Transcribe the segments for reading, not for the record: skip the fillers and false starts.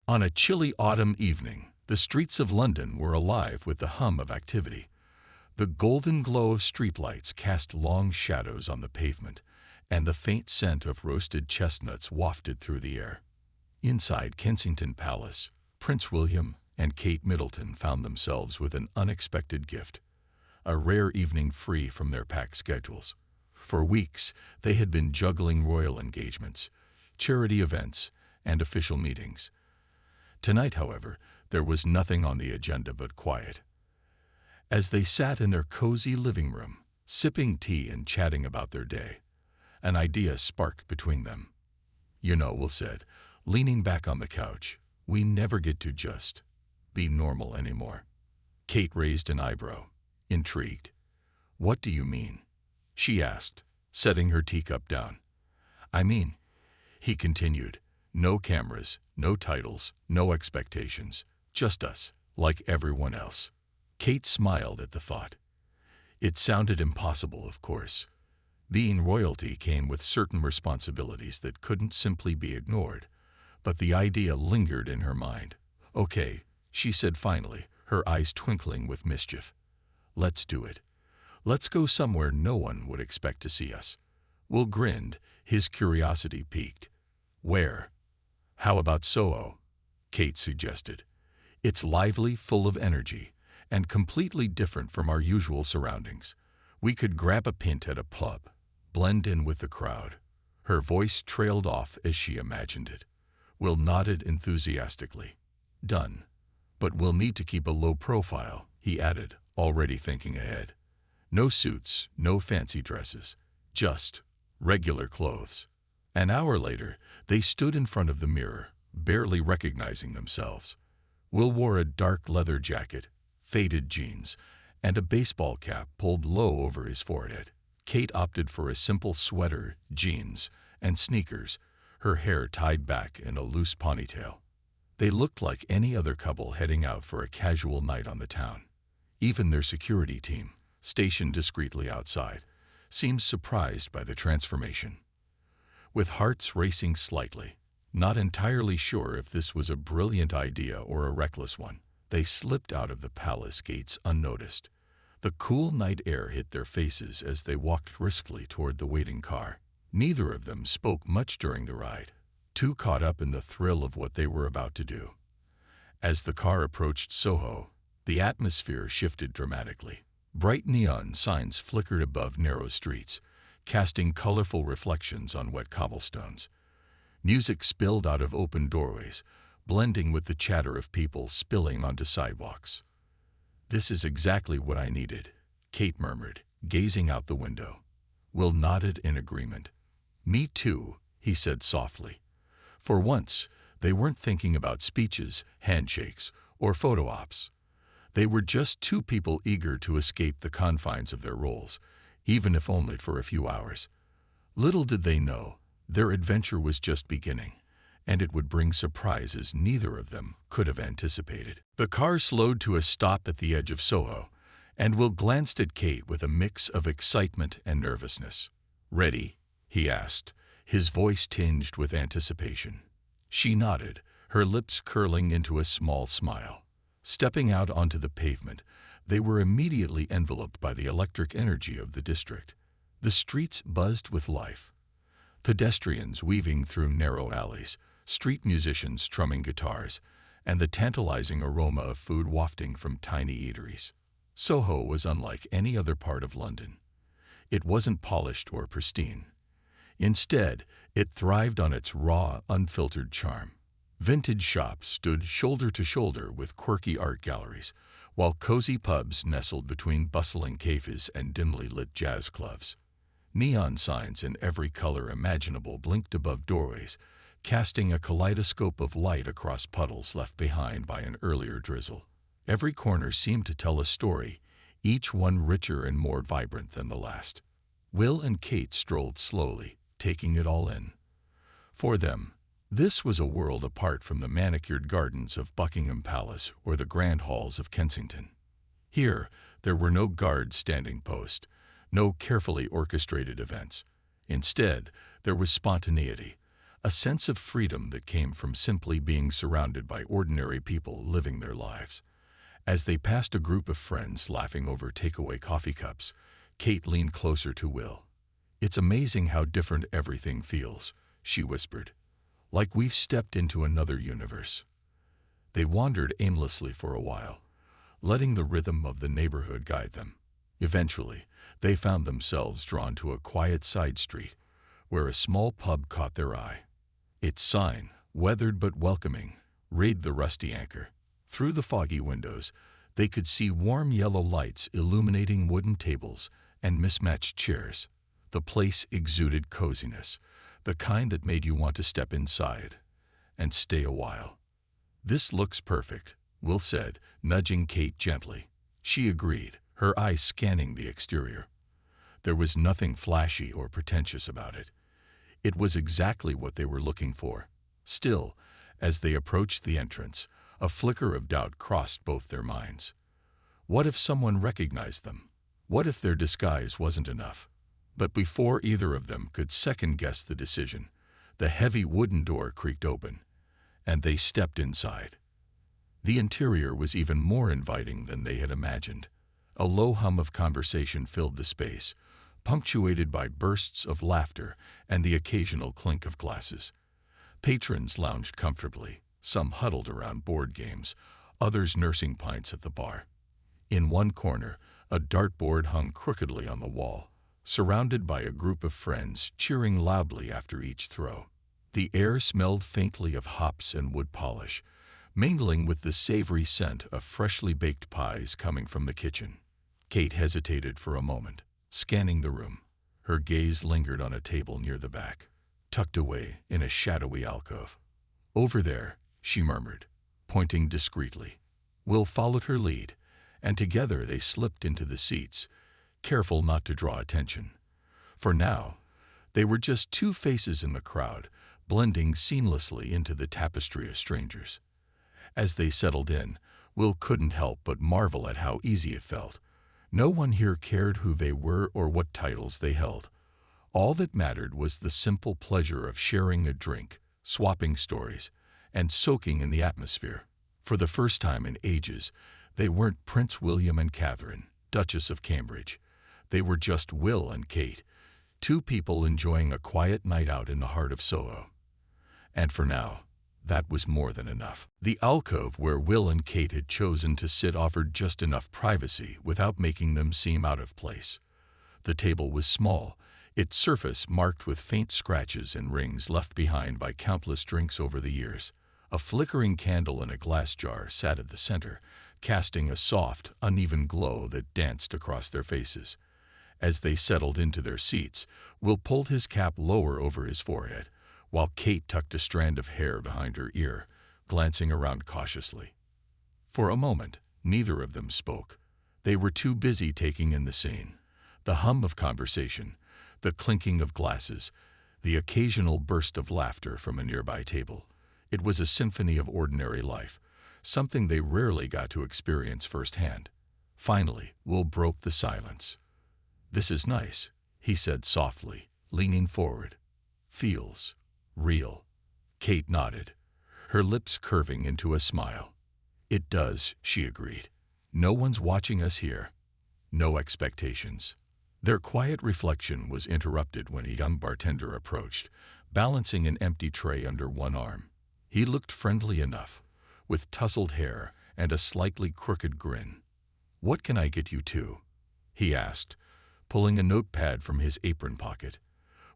On a chilly autumn evening, the streets of London were alive with the hum of activity. The golden glow of streetlights cast long shadows on the pavement, and the faint scent of roasted chestnuts wafted through the air. Inside Kensington Palace, Prince William and Kate Middleton found themselves with an unexpected gift, a rare evening free from their packed schedules. For weeks, they had been juggling royal engagements, charity events, and official meetings. Tonight, however, there was nothing on the agenda but quiet. As they sat in their cozy living room, sipping tea and chatting about their day, an idea sparked between them. "You know," Will said, leaning back on the couch, "we never get to just be normal anymore." Kate raised an eyebrow, intrigued. "What do you mean?" she asked, setting her teacup down. "I mean," he continued, "no cameras, no titles, no expectations, just us, like everyone else." Kate smiled at the thought. It sounded impossible, of course. Being royalty came with certain responsibilities that couldn't simply be ignored, but the idea lingered in her mind. "Okay," she said finally, her eyes twinkling with mischief. "Let's do it. Let's go somewhere no one would expect to see us." Will grinned, his curiosity piqued. "Where?" "How about Soho?" Kate suggested. "It's lively, full of energy, and completely different from our usual surroundings. We could grab a pint at a pub, blend in with the crowd." Her voice trailed off as she imagined it. Will nodded enthusiastically. "Done. But we'll need to keep a low profile," he added, already thinking ahead. "No suits, no fancy dresses, just regular clothes." An hour later, they stood in front of the mirror, barely recognizing themselves. Will wore a dark leather jacket, faded jeans, and a baseball cap pulled low over his forehead. Kate opted for a simple sweater, jeans, and sneakers, her hair tied back in a loose ponytail. They looked like any other couple heading out for a casual night on the town. Even their security team, stationed discreetly outside, seemed surprised by the transformation. With hearts racing slightly, not entirely sure if this was a brilliant idea or a reckless one, they slipped out of the palace gates unnoticed. The cool night air hit their faces as they walked briskly toward the waiting car. Neither of them spoke much during the ride, too caught up in the thrill of what they were about to do. As the car approached Soho, the atmosphere shifted dramatically. Bright neon signs flickered above narrow streets, casting colorful reflections on wet cobblestones. Music spilled out of open doorways, blending with the chatter of people spilling onto sidewalks. "This is exactly what I needed," Kate murmured, gazing out the window. Will nodded in agreement. "Me too," he said softly. For once, they weren't thinking about speeches, handshakes, or photo ops. They were just two people eager to escape the confines of their roles, even if only for a few hours. Little did they know, their adventure was just beginning, and it would bring surprises neither of them could have anticipated. The car slowed to a stop at the edge of Soho, and Will glanced at Kate with a mix of excitement and nervousness. "Ready?" he asked, his voice tinged with anticipation. She nodded, her lips curling into a small smile. Stepping out onto the pavement, they were immediately enveloped by the electric energy of the district. The streets buzzed with life. Pedestrians weaving through narrow alleys, street musicians strumming guitars, and the tantalizing aroma of food wafting from tiny eateries. Soho was unlike any other part of London. It wasn't polished or pristine. Instead, it thrived on its raw, unfiltered charm. Vintage shops stood shoulder to shoulder with quirky art galleries, while cozy pubs nestled between bustling cafes and dimly lit jazz clubs. Neon signs in every color imaginable blinked above doorways, casting a kaleidoscope of light across puddles left behind by an earlier drizzle. Every corner seemed to tell a story, each one richer and more vibrant than the last. Will and Kate strolled slowly, taking it all in. For them, this was a world apart from the manicured gardens of Buckingham Palace or the grand halls of Kensington. Here, there were no guards standing post, no carefully orchestrated events. Instead, there was spontaneity, a sense of freedom that came from simply being surrounded by ordinary people living their lives. As they passed a group of friends laughing over takeaway coffee cups, Kate leaned closer to Will. "It's amazing how different everything feels," she whispered. "Like we've stepped into another universe." They wandered aimlessly for a while, letting the rhythm of the neighborhood guide them. Eventually, they found themselves drawn to a quiet side street, where a small pub caught their eye. Its sign, weathered but welcoming, read the rusty anchor. Through the foggy windows, they could see warm yellow lights illuminating wooden tables and mismatched chairs. The place exuded coziness, the kind that made you want to step inside and stay a while. "This looks perfect," Will said, nudging Kate gently. She agreed, her eyes scanning the exterior. There was nothing flashy or pretentious about it. It was exactly what they were looking for. Still, as they approached the entrance, a flicker of doubt crossed both their minds. What if someone recognized them? What if their disguise wasn't enough? But before either of them could second-guess the decision, the heavy wooden door creaked open, and they stepped inside. The interior was even more inviting than they had imagined. A low hum of conversation filled the space, punctuated by bursts of laughter and the occasional clink of glasses. Patrons lounged comfortably, some huddled around board games, others nursing pints at the bar. In one corner, a dartboard hung crookedly on the wall, surrounded by a group of friends cheering loudly after each throw. The air smelled faintly of hops and wood polish, mingling with the savory scent of freshly baked pies coming from the kitchen. Kate hesitated for a moment, scanning the room. Her gaze lingered on a table near the back, tucked away in a shadowy alcove. "Over there," she murmured, pointing discreetly. Will followed her lead, and together they slipped into the seats, careful not to draw attention. For now, they were just two faces in the crowd, blending seamlessly into the tapestry of strangers. As they settled in, Will couldn't help but marvel at how easy it felt. No one here cared who they were or what titles they held. All that mattered was the simple pleasure of sharing a drink, swapping stories, and soaking in the atmosphere. For the first time in ages, they weren't Prince William and Catherine, Duchess of Cambridge. They were just Will and Kate, two people enjoying a quiet night out in the heart of Soho. And for now, that was more than enough. The alcove where Will and Kate had chosen to sit offered just enough privacy without making them seem out of place. The table was small, its surface marked with faint scratches and rings left behind by countless drinks over the years. A flickering candle in a glass jar sat at the center, casting a soft, uneven glow that danced across their faces. As they settled into their seats, Will pulled his cap lower over his forehead, while Kate tucked a strand of hair behind her ear, glancing around cautiously. For a moment, neither of them spoke. They were too busy taking in the scene. The hum of conversation, the clinking of glasses, the occasional burst of laughter from a nearby table. It was a symphony of ordinary life, something they rarely got to experience firsthand. Finally, Will broke the silence. "This is nice," he said softly, leaning forward. "Feels real." Kate nodded, her lips curving into a smile. "It does," she agreed. "No one's watching us here. No expectations." Their quiet reflection was interrupted when a young bartender approached, balancing an empty tray under one arm. He looked friendly enough, with tousled hair and a slightly crooked grin. "What can I get you two?" he asked, pulling a notepad from his apron pocket.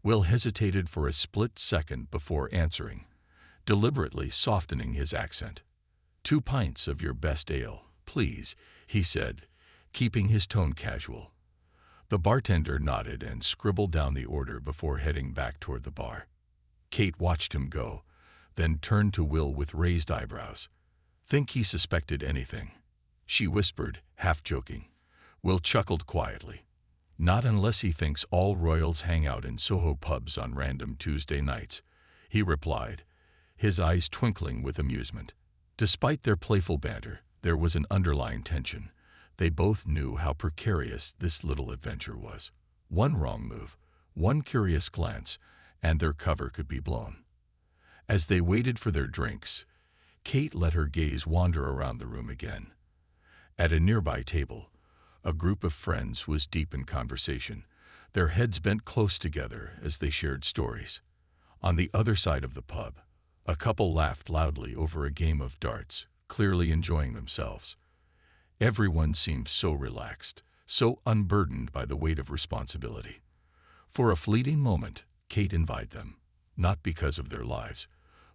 Will hesitated for a split second before answering, deliberately softening his accent. "2 pints of your best ale, please," he said, keeping his tone casual. The bartender nodded and scribbled down the order before heading back toward the bar. Kate watched him go, then turned to Will with raised eyebrows. "Think he suspected anything?" she whispered, half joking. Will chuckled quietly. "Not unless he thinks all royals hang out in Soho pubs on random Tuesday nights," he replied, his eyes twinkling with amusement. Despite their playful banter, there was an underlying tension. They both knew how precarious this little adventure was. One wrong move, one curious glance, and their cover could be blown. As they waited for their drinks, Kate let her gaze wander around the room again. At a nearby table, a group of friends was deep in conversation, their heads bent close together as they shared stories. On the other side of the pub, a couple laughed loudly over a game of darts, clearly enjoying themselves. Everyone seemed so relaxed, so unburdened by the weight of responsibility. For a fleeting moment, Kate envied them, not because of their lives,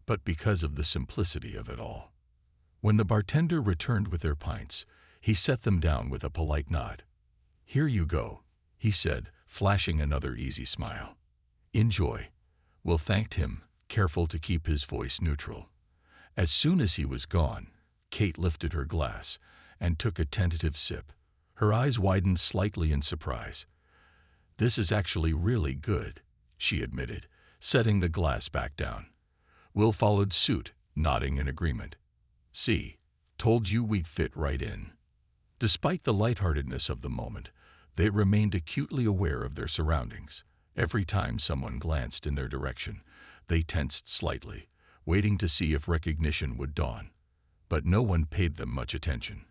but because of the simplicity of it all. When the bartender returned with their pints, he set them down with a polite nod. "Here you go," he said, flashing another easy smile. "Enjoy." Will thanked him, careful to keep his voice neutral. As soon as he was gone, Kate lifted her glass and took a tentative sip. Her eyes widened slightly in surprise. "This is actually really good," she admitted, setting the glass back down. Will followed suit, nodding in agreement. "See, told you we'd fit right in." Despite the lightheartedness of the moment, they remained acutely aware of their surroundings. Every time someone glanced in their direction, they tensed slightly, waiting to see if recognition would dawn. But no one paid them much attention.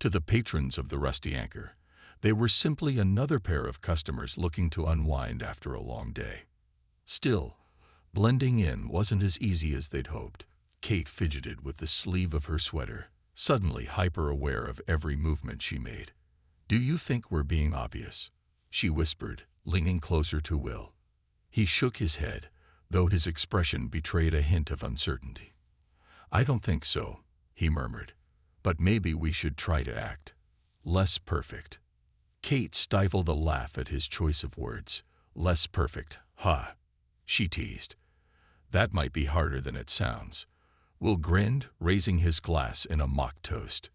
To the patrons of the Rusty Anchor, they were simply another pair of customers looking to unwind after a long day. Still, blending in wasn't as easy as they'd hoped. Kate fidgeted with the sleeve of her sweater, suddenly hyper-aware of every movement she made. "Do you think we're being obvious?" she whispered, leaning closer to Will. He shook his head, though his expression betrayed a hint of uncertainty. "I don't think so," he murmured, "but maybe we should try to act less perfect." Kate stifled a laugh at his choice of words. "Less perfect, huh?" she teased. "That might be harder than it sounds." Will grinned, raising his glass in a mock toast.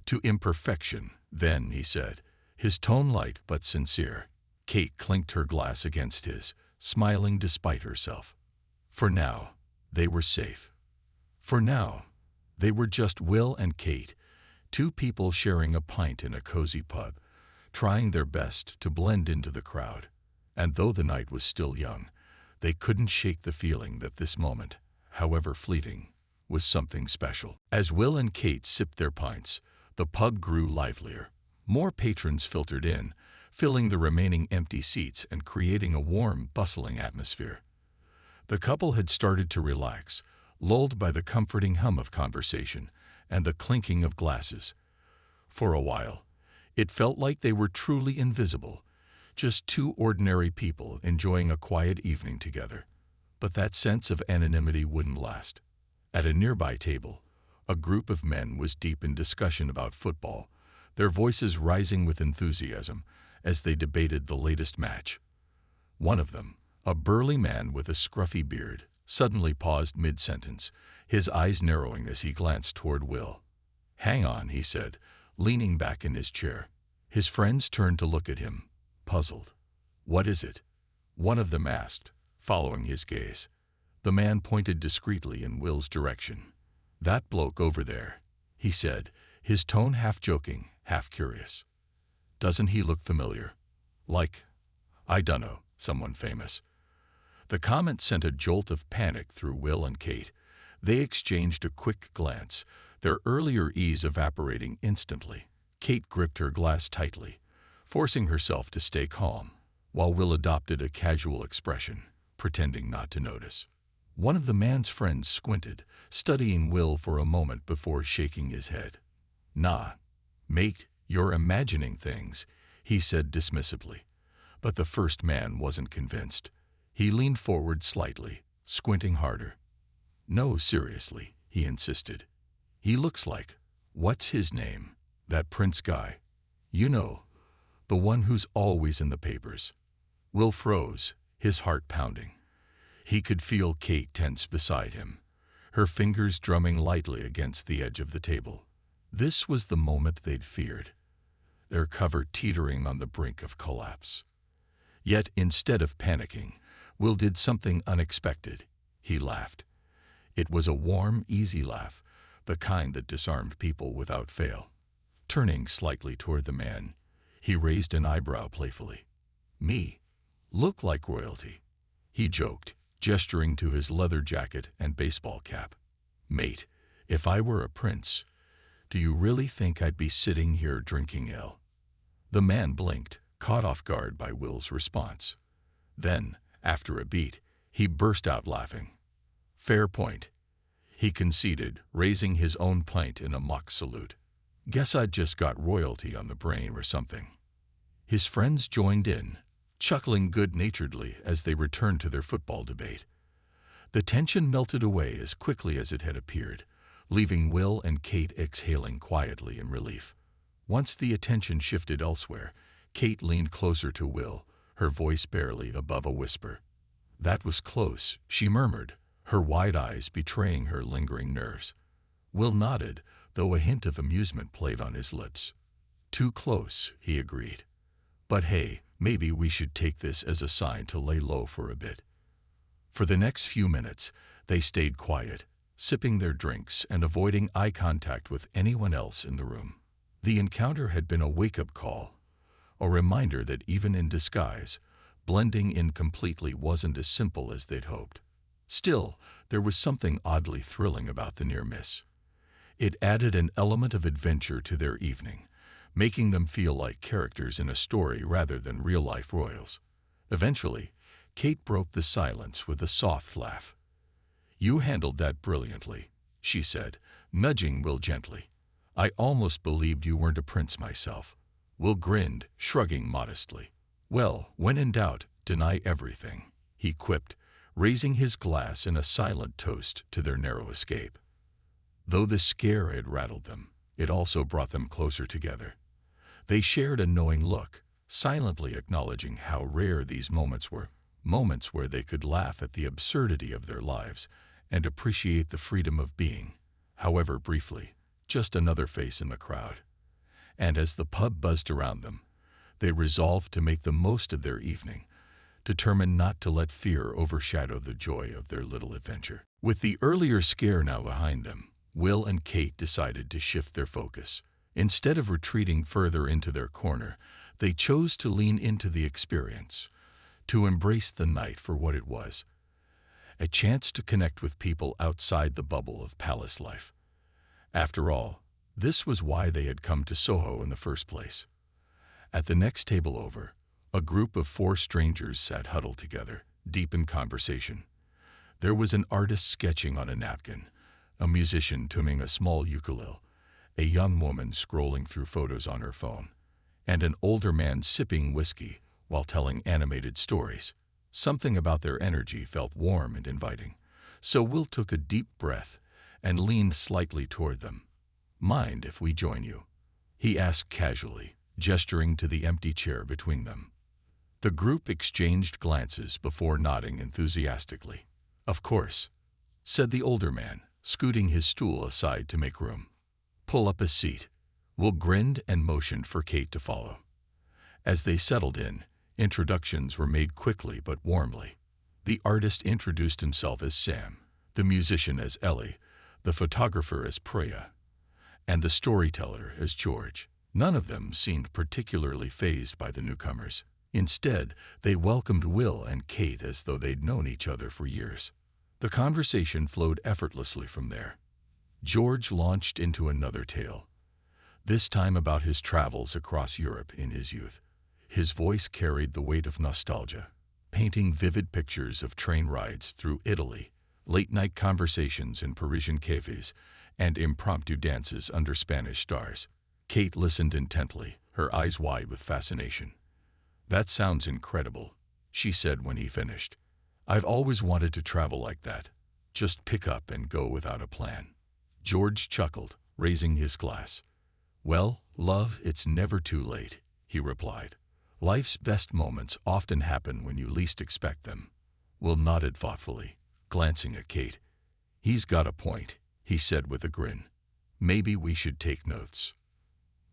"To imperfection, then," he said, his tone light but sincere. Kate clinked her glass against his, smiling despite herself. For now, they were safe. For now, they were just Will and Kate, two people sharing a pint in a cozy pub, trying their best to blend into the crowd. And though the night was still young, they couldn't shake the feeling that this moment, however fleeting, was something special. As Will and Kate sipped their pints, the pub grew livelier. More patrons filtered in, filling the remaining empty seats and creating a warm, bustling atmosphere. The couple had started to relax, lulled by the comforting hum of conversation and the clinking of glasses. For a while, it felt like they were truly invisible, just two ordinary people enjoying a quiet evening together. But that sense of anonymity wouldn't last. At a nearby table, a group of men was deep in discussion about football, their voices rising with enthusiasm as they debated the latest match. One of them, a burly man with a scruffy beard, suddenly paused mid-sentence, his eyes narrowing as he glanced toward Will. "Hang on," he said, leaning back in his chair. His friends turned to look at him, puzzled. "What is it?" one of them asked, following his gaze. The man pointed discreetly in Will's direction. "That bloke over there," he said, his tone half joking, half curious. "Doesn't he look familiar? Like, I dunno, someone famous." The comment sent a jolt of panic through Will and Kate. They exchanged a quick glance, their earlier ease evaporating instantly. Kate gripped her glass tightly, forcing herself to stay calm, while Will adopted a casual expression, pretending not to notice. One of the man's friends squinted, studying Will for a moment before shaking his head. "Nah, mate, you're imagining things," he said dismissively. But the first man wasn't convinced. He leaned forward slightly, squinting harder. "No, seriously," he insisted. "He looks like, what's his name? That Prince guy. You know, the one who's always in the papers." Will froze, his heart pounding. He could feel Kate tense beside him, her fingers drumming lightly against the edge of the table. This was the moment they'd feared, their cover teetering on the brink of collapse. Yet instead of panicking, Will did something unexpected. He laughed. It was a warm, easy laugh, the kind that disarmed people without fail. Turning slightly toward the man, he raised an eyebrow playfully. "Me? Look like royalty?" he joked, gesturing to his leather jacket and baseball cap. "Mate, if I were a prince, do you really think I'd be sitting here drinking ale?" The man blinked, caught off guard by Will's response. Then, after a beat, he burst out laughing. "Fair point," he conceded, raising his own pint in a mock salute. "Guess I'd just got royalty on the brain or something." His friends joined in, chuckling good-naturedly as they returned to their football debate. The tension melted away as quickly as it had appeared, leaving Will and Kate exhaling quietly in relief. Once the attention shifted elsewhere, Kate leaned closer to Will, her voice barely above a whisper. "That was close," she murmured, her wide eyes betraying her lingering nerves. Will nodded, though a hint of amusement played on his lips. "Too close," he agreed. "But hey, maybe we should take this as a sign to lay low for a bit." For the next few minutes, they stayed quiet, sipping their drinks and avoiding eye contact with anyone else in the room. The encounter had been a wake-up call, a reminder that even in disguise, blending in completely wasn't as simple as they'd hoped. Still, there was something oddly thrilling about the near miss. It added an element of adventure to their evening, making them feel like characters in a story rather than real-life royals. Eventually, Kate broke the silence with a soft laugh. "You handled that brilliantly," she said, nudging Will gently. "I almost believed you weren't a prince myself." Will grinned, shrugging modestly. "Well, when in doubt, deny everything," he quipped, raising his glass in a silent toast to their narrow escape. Though the scare had rattled them, it also brought them closer together. They shared a knowing look, silently acknowledging how rare these moments were, moments where they could laugh at the absurdity of their lives and appreciate the freedom of being, however briefly, just another face in the crowd. And as the pub buzzed around them, they resolved to make the most of their evening, determined not to let fear overshadow the joy of their little adventure. With the earlier scare now behind them, Will and Kate decided to shift their focus. Instead of retreating further into their corner, they chose to lean into the experience, to embrace the night for what it was, a chance to connect with people outside the bubble of palace life. After all, this was why they had come to Soho in the first place. At the next table over, a group of 4 strangers sat huddled together, deep in conversation. There was an artist sketching on a napkin, a musician tuning a small ukulele, a young woman scrolling through photos on her phone, and an older man sipping whiskey while telling animated stories. Something about their energy felt warm and inviting, so Will took a deep breath and leaned slightly toward them. "Mind if we join you?" he asked casually, gesturing to the empty chair between them. The group exchanged glances before nodding enthusiastically. "Of course," said the older man, scooting his stool aside to make room. "Pull up a seat." Will grinned and motioned for Kate to follow. As they settled in, introductions were made quickly but warmly. The artist introduced himself as Sam, the musician as Ellie, the photographer as Priya, and the storyteller as George. None of them seemed particularly fazed by the newcomers. Instead, they welcomed Will and Kate as though they'd known each other for years. The conversation flowed effortlessly from there. George launched into another tale, this time about his travels across Europe in his youth. His voice carried the weight of nostalgia, painting vivid pictures of train rides through Italy, late-night conversations in Parisian cafes, and impromptu dances under Spanish stars. Kate listened intently, her eyes wide with fascination. "That sounds incredible," she said when he finished. "I've always wanted to travel like that, just pick up and go without a plan." George chuckled, raising his glass. "Well, love, it's never too late," he replied. "Life's best moments often happen when you least expect them." Will nodded thoughtfully, glancing at Kate. "He's got a point," he said with a grin. "Maybe we should take notes."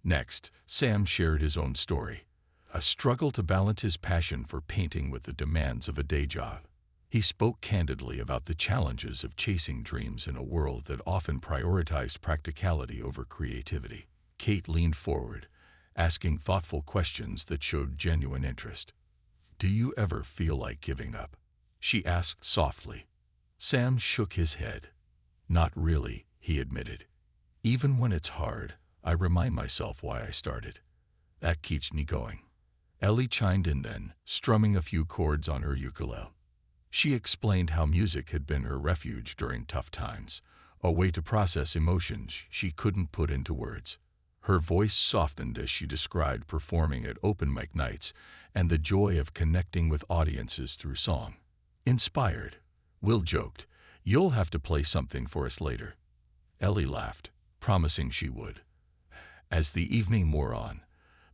Next, Sam shared his own story, a struggle to balance his passion for painting with the demands of a day job. He spoke candidly about the challenges of chasing dreams in a world that often prioritized practicality over creativity. Kate leaned forward, asking thoughtful questions that showed genuine interest. "Do you ever feel like giving up?" she asked softly. Sam shook his head. Not really, he admitted. Even when it's hard, I remind myself why I started. That keeps me going. Ellie chimed in then, strumming a few chords on her ukulele. She explained how music had been her refuge during tough times, a way to process emotions she couldn't put into words. Her voice softened as she described performing at open mic nights and the joy of connecting with audiences through song. Inspired, Will joked, "You'll have to play something for us later." Ellie laughed, promising she would. As the evening wore on,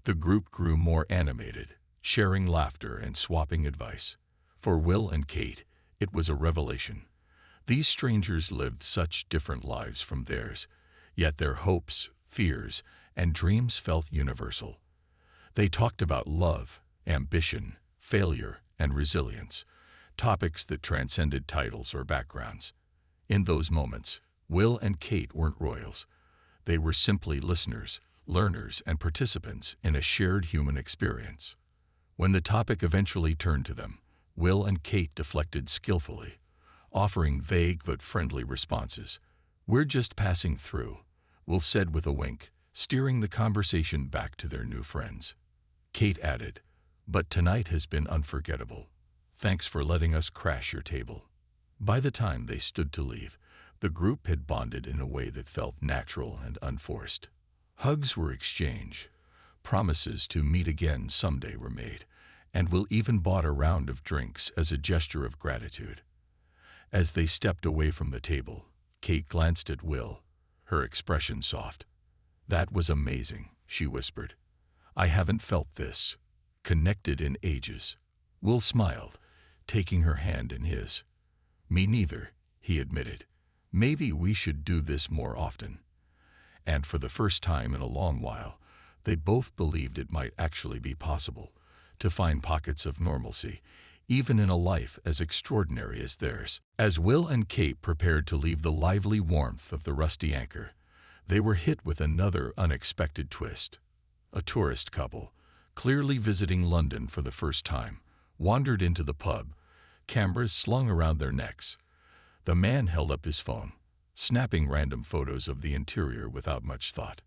the group grew more animated, sharing laughter and swapping advice. For Will and Kate, it was a revelation. These strangers lived such different lives from theirs, yet their hopes, fears, and dreams felt universal. They talked about love, ambition, failure, and resilience, topics that transcended titles or backgrounds. In those moments, Will and Kate weren't royals. They were simply listeners, learners, and participants in a shared human experience. When the topic eventually turned to them, Will and Kate deflected skillfully, offering vague but friendly responses. "We're just passing through," Will said with a wink, steering the conversation back to their new friends. Kate added, "But tonight has been unforgettable. Thanks for letting us crash your table." By the time they stood to leave, the group had bonded in a way that felt natural and unforced. Hugs were exchanged, promises to meet again someday were made, and Will even bought a round of drinks as a gesture of gratitude. As they stepped away from the table, Kate glanced at Will, her expression soft. "That was amazing," she whispered. "I haven't felt this connected in ages." Will smiled, taking her hand in his. "Me neither," he admitted. "Maybe we should do this more often." And for the first time in a long while, they both believed it might actually be possible to find pockets of normalcy, even in a life as extraordinary as theirs. As Will and Kate prepared to leave the lively warmth of the Rusty Anchor, they were hit with another unexpected twist. A tourist couple, clearly visiting London for the first time, wandered into the pub, cameras slung around their necks. The man held up his phone, snapping random photos of the interior without much thought.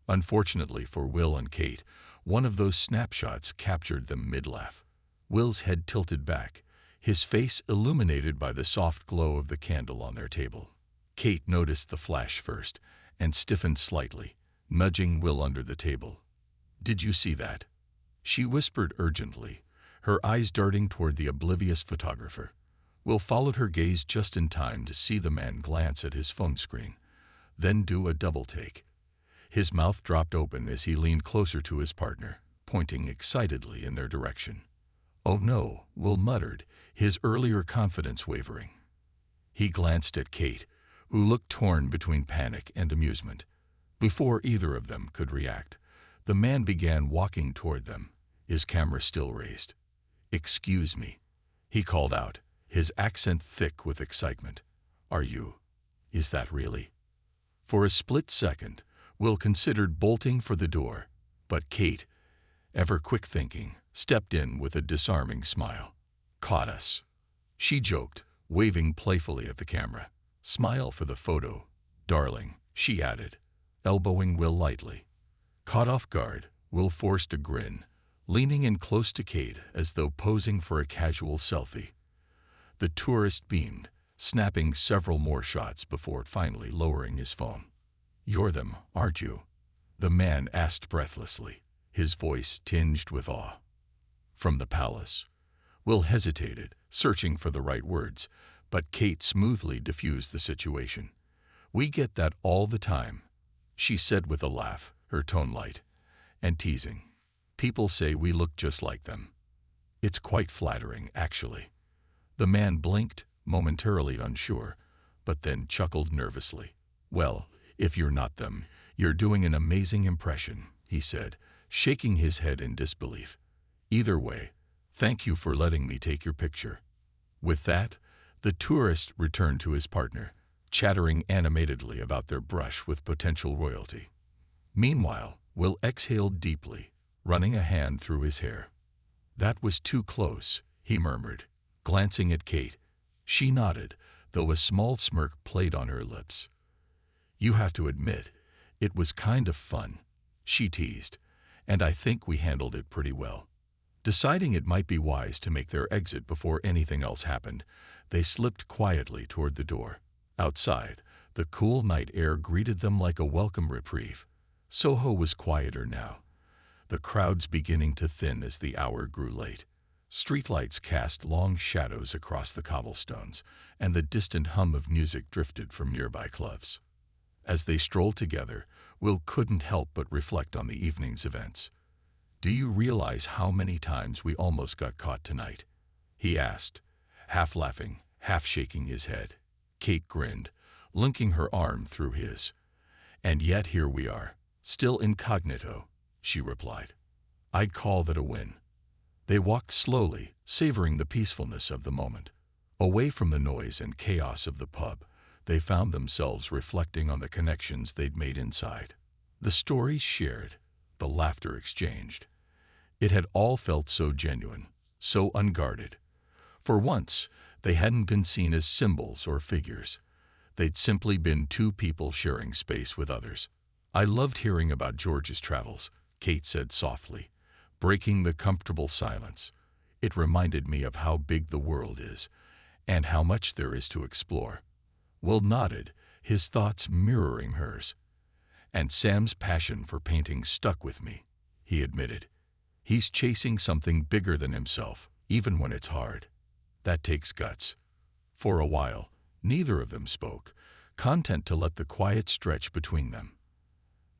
Unfortunately for Will and Kate, one of those snapshots captured them mid-laugh. Will's head tilted back, his face illuminated by the soft glow of the candle on their table. Kate noticed the flash first and stiffened slightly, nudging Will under the table. "Did you see that?" she whispered urgently, her eyes darting toward the oblivious photographer. Will followed her gaze just in time to see the man glance at his phone screen, then do a double take. His mouth dropped open as he leaned closer to his partner, pointing excitedly in their direction. "Oh no," Will muttered, his earlier confidence wavering. He glanced at Kate, who looked torn between panic and amusement. Before either of them could react, the man began walking toward them, his camera still raised. "Excuse me," he called out, his accent thick with excitement. Is that really?" For a split second, Will considered bolting for the door, but Kate, ever quick-thinking, stepped in with a disarming smile. "Caught us," she joked, waving playfully at the camera. "Smile for the photo, darling," she added, elbowing Will lightly. Caught off guard, Will forced a grin, leaning in close to Kate as though posing for a casual selfie. The tourist beamed, snapping several more shots before finally lowering his phone. "You're them, aren't you?" the man asked breathlessly, his voice tinged with awe. "From the palace." Will hesitated, searching for the right words, but Kate smoothly diffused the situation. "We get that all the time," she said with a laugh, her tone light and teasing. "People say we look just like them." "It's quite flattering, actually." The man blinked, momentarily unsure, but then chuckled nervously. "Well, if you're not them, you're doing an amazing impression," he said, shaking his head in disbelief. "Either way, thank you for letting me take your picture." With that, the tourist returned to his partner, chattering animatedly about their brush with potential royalty. Meanwhile, Will exhaled deeply, running a hand through his hair. "That was too close," he murmured, glancing at Kate. She nodded, though a small smirk played on her lips. "You have to admit, it was kind of fun," she teased, "and I think we handled it pretty well." Deciding it might be wise to make their exit before anything else happened, they slipped quietly toward the door. Outside, the cool night air greeted them like a welcome reprieve. Soho was quieter now, the crowds beginning to thin as the hour grew late. Streetlights cast long shadows across the cobblestones, and the distant hum of music drifted from nearby clubs. As they strolled together, Will couldn't help but reflect on the evening's events. "Do you realize how many times we almost got caught tonight?" he asked, half laughing, half shaking his head. Kate grinned, linking her arm through his. "And yet here we are, still incognito," she replied. "I'd call that a win." They walked slowly, savoring the peacefulness of the moment. Away from the noise and chaos of the pub, they found themselves reflecting on the connections they'd made inside. The stories shared, the laughter exchanged. It had all felt so genuine, so unguarded. For once, they hadn't been seen as symbols or figures. They'd simply been two people sharing space with others. "I loved hearing about George's travels," Kate said softly, breaking the comfortable silence. "It reminded me of how big the world is, and how much there is to explore." Will nodded, his thoughts mirroring hers. "And Sam's passion for painting stuck with me," he admitted. "He's chasing something bigger than himself, even when it's hard. That takes guts." For a while, neither of them spoke, content to let the quiet stretch between them.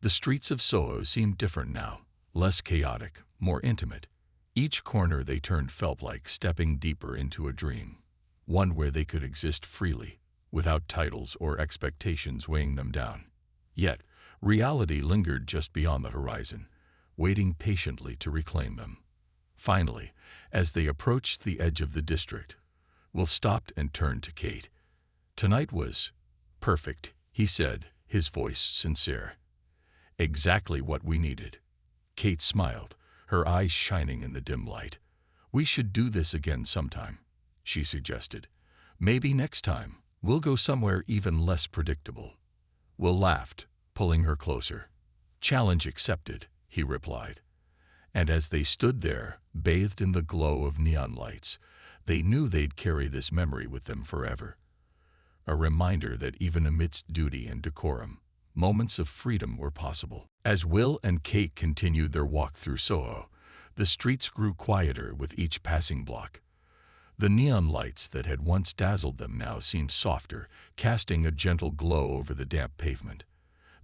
The streets of Soho seemed different now, less chaotic, more intimate. Each corner they turned felt like stepping deeper into a dream, one where they could exist freely, without titles or expectations weighing them down. Yet, reality lingered just beyond the horizon, waiting patiently to reclaim them. Finally, as they approached the edge of the district, Will stopped and turned to Kate. "Tonight was perfect," he said, his voice sincere. "Exactly what we needed." Kate smiled, her eyes shining in the dim light. "We should do this again sometime," she suggested. "Maybe next time we'll go somewhere even less predictable." Will laughed, pulling her closer. "Challenge accepted," he replied. And as they stood there, bathed in the glow of neon lights, they knew they'd carry this memory with them forever. A reminder that even amidst duty and decorum, moments of freedom were possible. As Will and Kate continued their walk through Soho, the streets grew quieter with each passing block. The neon lights that had once dazzled them now seemed softer, casting a gentle glow over the damp pavement.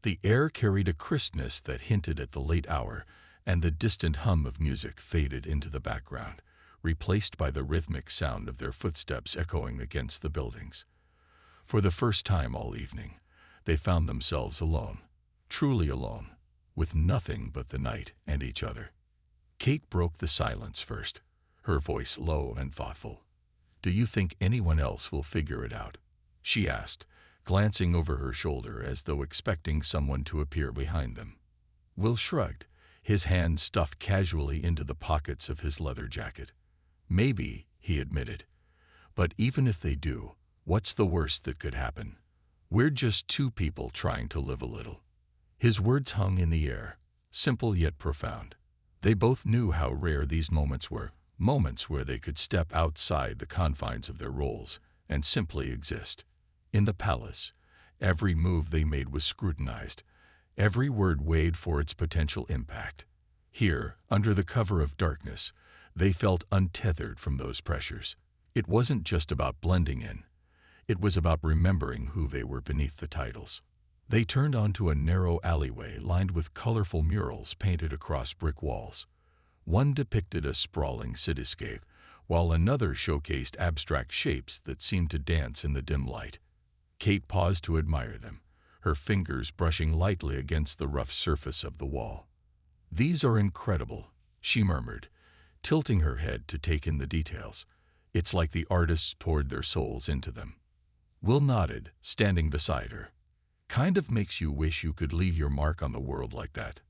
The air carried a crispness that hinted at the late hour, and the distant hum of music faded into the background, replaced by the rhythmic sound of their footsteps echoing against the buildings. For the first time all evening, they found themselves alone, truly alone, with nothing but the night and each other. Kate broke the silence first, her voice low and thoughtful. "Do you think anyone else will figure it out?" she asked, glancing over her shoulder as though expecting someone to appear behind them. Will shrugged, his hand stuffed casually into the pockets of his leather jacket. "Maybe," he admitted. "But even if they do, what's the worst that could happen? We're just two people trying to live a little." His words hung in the air, simple yet profound. They both knew how rare these moments were, moments where they could step outside the confines of their roles and simply exist. In the palace, every move they made was scrutinized, every word weighed for its potential impact. Here, under the cover of darkness, they felt untethered from those pressures. It wasn't just about blending in. It was about remembering who they were beneath the titles. They turned onto a narrow alleyway lined with colorful murals painted across brick walls. One depicted a sprawling cityscape, while another showcased abstract shapes that seemed to dance in the dim light. Kate paused to admire them, her fingers brushing lightly against the rough surface of the wall. "These are incredible," she murmured, tilting her head to take in the details. "It's like the artists poured their souls into them." Will nodded, standing beside her. "Kind of makes you wish you could leave your mark on the world like that,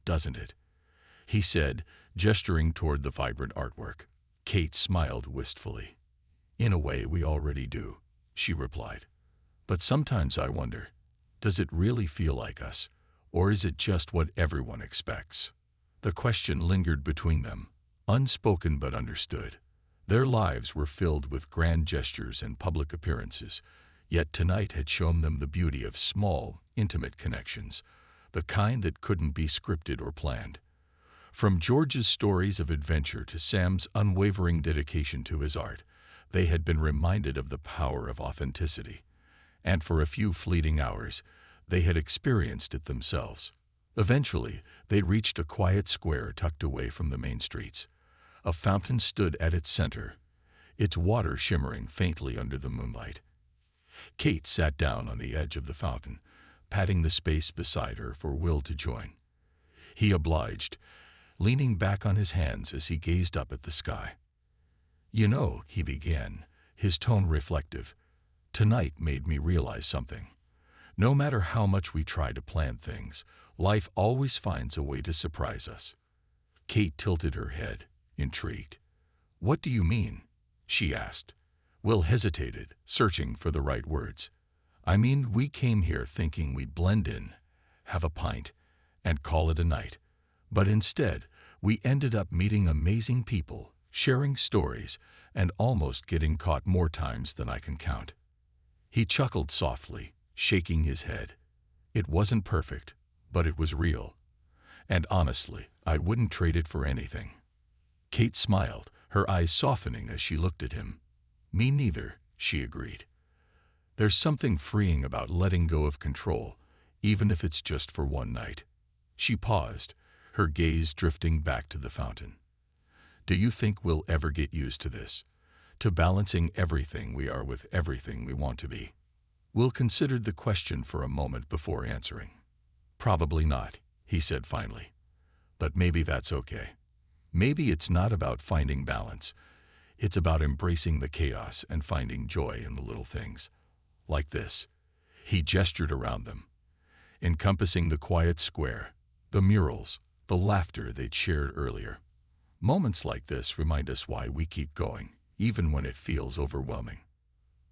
doesn't it?" he said, gesturing toward the vibrant artwork. Kate smiled wistfully. "In a way, we already do," she replied. "But sometimes I wonder, does it really feel like us, or is it just what everyone expects?" The question lingered between them, unspoken but understood. Their lives were filled with grand gestures and public appearances, yet tonight had shown them the beauty of small, intimate connections, the kind that couldn't be scripted or planned. From George's stories of adventure to Sam's unwavering dedication to his art, they had been reminded of the power of authenticity. And for a few fleeting hours, they had experienced it themselves. Eventually, they reached a quiet square tucked away from the main streets. A fountain stood at its center, its water shimmering faintly under the moonlight. Kate sat down on the edge of the fountain, patting the space beside her for Will to join. He obliged, leaning back on his hands as he gazed up at the sky. "You know," he began, his tone reflective, "tonight made me realize something. No matter how much we try to plan things, life always finds a way to surprise us." Kate tilted her head, intrigued. "What do you mean?" she asked. Will hesitated, searching for the right words. "I mean, we came here thinking we'd blend in, have a pint, and call it a night. But instead, we ended up meeting amazing people, sharing stories, and almost getting caught more times than I can count." He chuckled softly, shaking his head. "It wasn't perfect, but it was real. And honestly, I wouldn't trade it for anything." Kate smiled, her eyes softening as she looked at him. "Me neither," she agreed. "There's something freeing about letting go of control, even if it's just for one night." She paused, her gaze drifting back to the fountain. "Do you think we'll ever get used to this? To balancing everything we are with everything we want to be?" Will considered the question for a moment before answering. "Probably not," he said finally. "But maybe that's okay. Maybe it's not about finding balance. It's about embracing the chaos and finding joy in the little things. Like this." He gestured around them, encompassing the quiet square, the murals, the laughter they'd shared earlier. "Moments like this remind us why we keep going, even when it feels overwhelming."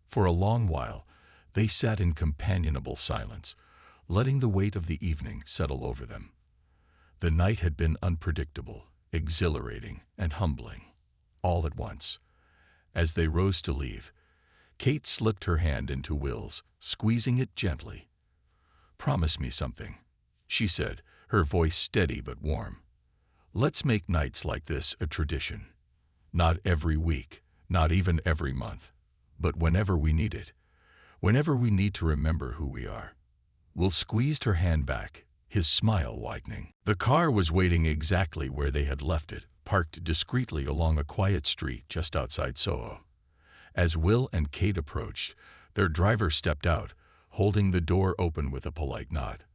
For a long while, they sat in companionable silence, letting the weight of the evening settle over them. The night had been unpredictable, exhilarating, and humbling, all at once. As they rose to leave, Kate slipped her hand into Will's, squeezing it gently. "Promise me something," she said, her voice steady but warm. "Let's make nights like this a tradition. Not every week, not even every month, but whenever we need it, whenever we need to remember who we are." Will squeezed her hand back, his smile widening. The car was waiting exactly where they had left it, parked discreetly along a quiet street just outside Soho. As Will and Kate approached, their driver stepped out, holding the door open with a polite nod.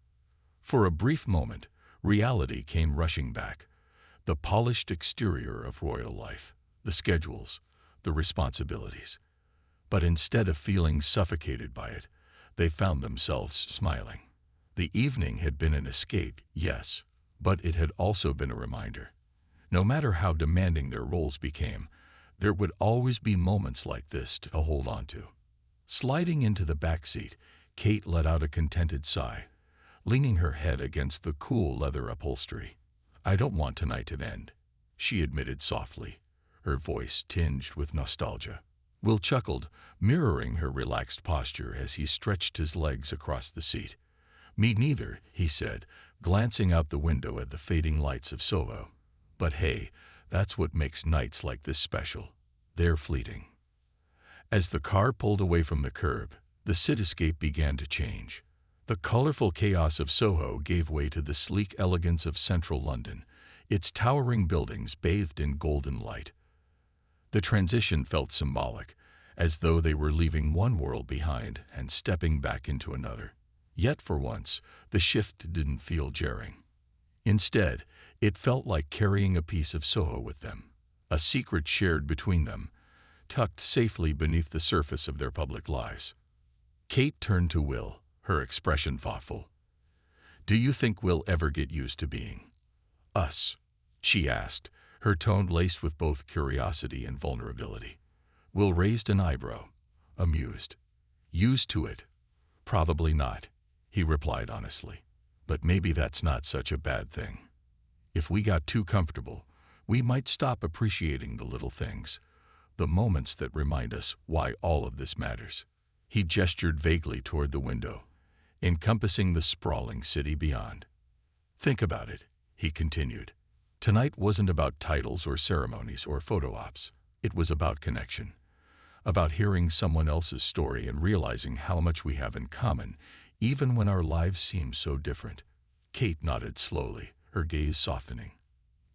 For a brief moment, reality came rushing back. The polished exterior of royal life, the schedules, the responsibilities. But instead of feeling suffocated by it, they found themselves smiling. The evening had been an escape, yes, but it had also been a reminder. No matter how demanding their roles became, there would always be moments like this to hold on to. Sliding into the back seat, Kate let out a contented sigh, leaning her head against the cool leather upholstery. "I don't want tonight to end," she admitted softly, her voice tinged with nostalgia. Will chuckled, mirroring her relaxed posture as he stretched his legs across the seat. "Me neither," he said, glancing out the window at the fading lights of Soho. "But hey, that's what makes nights like this special. They're fleeting." As the car pulled away from the curb, the cityscape began to change. The colorful chaos of Soho gave way to the sleek elegance of central London, its towering buildings bathed in golden light. The transition felt symbolic, as though they were leaving one world behind and stepping back into another. Yet for once, the shift didn't feel jarring. Instead, it felt like carrying a piece of Soho with them, a secret shared between them, tucked safely beneath the surface of their public lives. Kate turned to Will, her expression thoughtful. "Do you think we'll ever get used to being us?" she asked, her tone laced with both curiosity and vulnerability. Will raised an eyebrow, amused. Used to it? Probably not, he replied honestly. But maybe that's not such a bad thing. If we got too comfortable, we might stop appreciating the little things, the moments that remind us why all of this matters. He gestured vaguely toward the window, encompassing the sprawling city beyond. Think about it, he continued. Tonight wasn't about titles or ceremonies or photo ops. It was about connection, about hearing someone else's story and realizing how much we have in common, even when our lives seem so different. Kate nodded slowly, her gaze softening.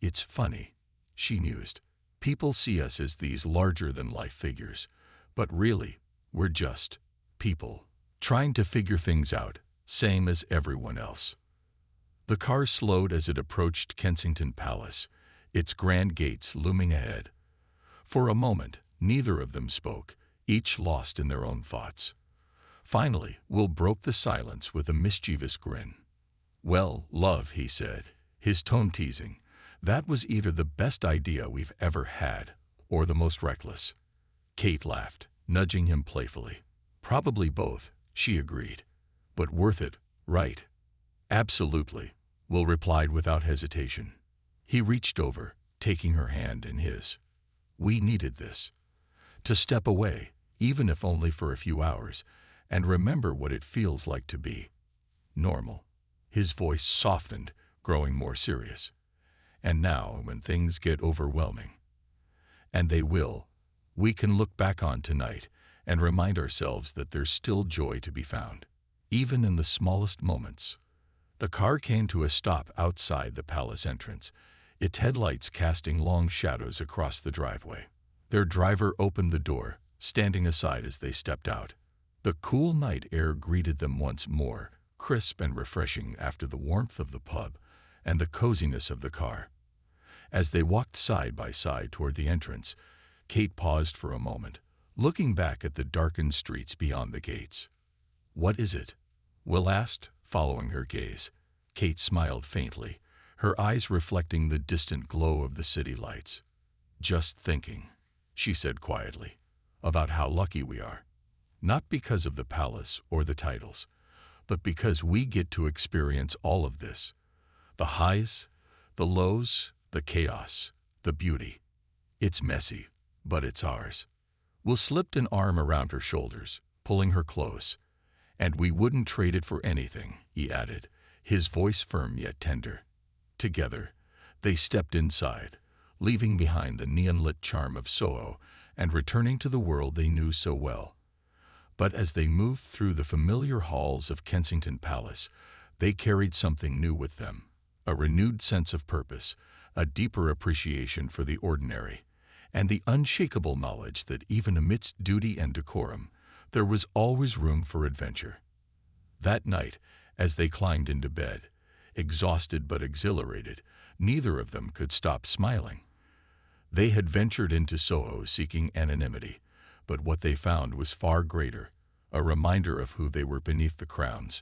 It's funny, she mused. People see us as these larger-than-life figures, but really, we're just people, trying to figure things out, same as everyone else. The car slowed as it approached Kensington Palace, its grand gates looming ahead. For a moment, neither of them spoke, each lost in their own thoughts. Finally, Will broke the silence with a mischievous grin. Well, love, he said, his tone teasing. That was either the best idea we've ever had, or the most reckless. Kate laughed, nudging him playfully. Probably both, she agreed. But worth it, right? Absolutely, Will replied without hesitation. He reached over, taking her hand in his. We needed this. To step away, even if only for a few hours, and remember what it feels like to be normal. His voice softened, growing more serious. And now, when things get overwhelming, and they will, we can look back on tonight and remind ourselves that there's still joy to be found, even in the smallest moments. The car came to a stop outside the palace entrance, its headlights casting long shadows across the driveway. Their driver opened the door, standing aside as they stepped out. The cool night air greeted them once more, crisp and refreshing after the warmth of the pub and the coziness of the car. As they walked side by side toward the entrance, Kate paused for a moment, looking back at the darkened streets beyond the gates. What is it? Will asked, following her gaze. Kate smiled faintly, her eyes reflecting the distant glow of the city lights. Just thinking, she said quietly, about how lucky we are. Not because of the palace or the titles, but because we get to experience all of this. The highs, the lows, the chaos, the beauty. It's messy, but it's ours. Will slipped an arm around her shoulders, pulling her close. And we wouldn't trade it for anything, he added, his voice firm yet tender. Together, they stepped inside, leaving behind the neon-lit charm of Soho and returning to the world they knew so well. But as they moved through the familiar halls of Kensington Palace, they carried something new with them, a renewed sense of purpose, a deeper appreciation for the ordinary, and the unshakable knowledge that even amidst duty and decorum, there was always room for adventure. That night, as they climbed into bed, exhausted but exhilarated, neither of them could stop smiling. They had ventured into Soho seeking anonymity, but what they found was far greater, a reminder of who they were beneath the crowns.